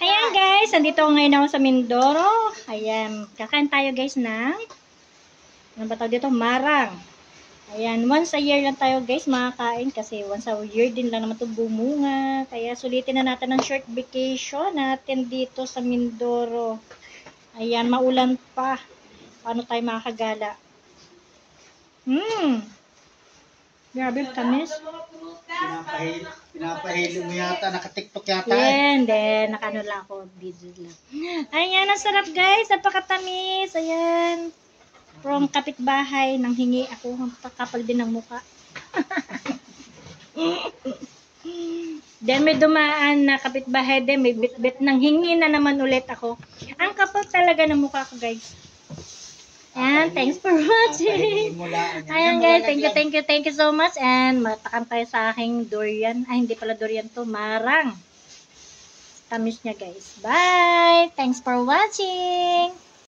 Ayan guys, andito ako ngayon ako sa Mindoro. Ayan, kakain tayo guys ng ano ba tawag dito? Marang. Ayan, once a year lang tayo guys makakain kasi once a year din lang naman ito bumunga. Kaya sulitin na natin ang short vacation natin dito sa Mindoro. Ayan, maulan pa. Paano tayo makakagala? Grabe, tamis. Pinapahilo mo yata, naka-tiktok yata. Yan, then, nakano lang ako, video lang. Ayan, ang sarap guys, napakatamis. Ayan, from kapitbahay, nang hingi ako, ang kapal din ng muka. Then, may dumaan na kapitbahay din, may bit-bit nang hingi na naman ulit ako. Ang kapal talaga ng mukha ko guys. Ayan, thanks for watching. Ayan guys, thank you so much. And matakan tayo sa aking durian. Ay, hindi pala durian to, marang. Tamis niya guys. Bye! Thanks for watching.